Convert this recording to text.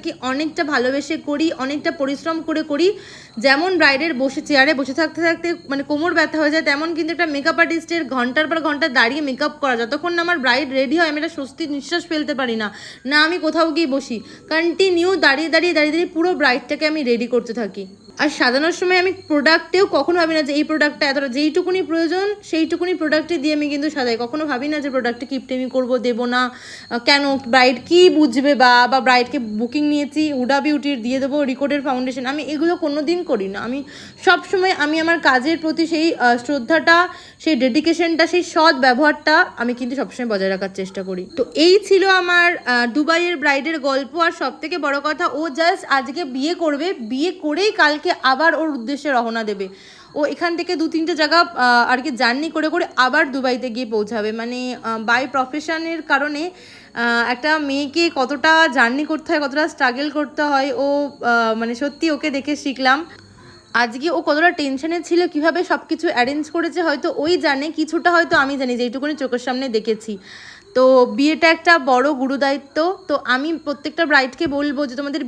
কি অনেকটা ভালোবেসে করি, অনেকটা পরিশ্রম করে করি। যেমন ব্রাইডের চেয়ারে বসে থাকতে থাকতে মানে কোমর ব্যথা হয়ে যায়, তেমন কিন্তু একটা মেকআপ আর্টিস্টের ঘন্টার পর ঘন্টা দাঁড়িয়ে মেকআপ করা, যতক্ষণ না আমার ব্রাইড রেডি হয় আমি একটা স্বস্তির নিঃশ্বাস ফেলতে পারি না। না আমি কোথাও গিয়ে বসি, কন্টিনিউ দাঁড়িয়ে দাঁড়িয়ে দাঁড়িয়ে দাঁড়িয়ে পুরো ব্রাইডটাকে আমি রেডি করতে থাকি। আর সাজানোর সময় আমি প্রোডাক্টেও কখনো ভাবি না যে এই প্রোডাক্টটা এতটা, যেইটুকুনি প্রয়োজন সেইটুকুনি প্রোডাক্টে দিয়ে আমি কিন্তু সাজাই। কখনো ভাবি না যে প্রোডাক্টটা কিপটে আমি করবো, দেবো না, কেন ব্রাইড কী বুঝবে, বা ব্রাইডকে বুকিং নিয়েছি হুডা বিউটির দিয়ে দেবো রিকোডের ফাউন্ডেশন, আমি এগুলো কোনো দিন করি না। আমি সবসময় আমি আমার কাজের প্রতি সেই শ্রদ্ধাটা, সেই ডেডিকেশনটা, সেই সৎ ব্যবহারটা আমি কিন্তু সবসময় বজায় রাখার চেষ্টা করি। তো এই ছিল আমার দুবাইয়ের ব্রাইডের গল্প। আর সব থেকে বড় কথা, ও জাস্ট আজকে বিয়ে করবে, বিয়ে করেই কালকে আবার ওর উদ্দেশ্যে রওনা দেবে। ও এখান থেকে 2-3টে জায়গা আর কি জার্নি করে করে আবার দুবাইতে গিয়ে পৌঁছাবে। মানে বাই প্রফেশনের কারণে একটা মেয়েকে কতটা জার্নি করতে হয়, কতটা স্ট্রাগল করতে হয়, ও মানে সত্যি ওকে দেখে শিখলাম। আজকে ও কতটা টেনশনে ছিল, কিভাবে সব কিছু অ্যারেঞ্জ করেছে হয়তো ওই জানে, কিছুটা হয়তো আমি জানি, যেইটুকুনি চোখের সামনে দেখেছি। তো বিয়েটা একটা বড় গুরুদায়িত্ব। তো আমি প্রত্যেকটা ব্রাইডকে বলবো যে তোমাদের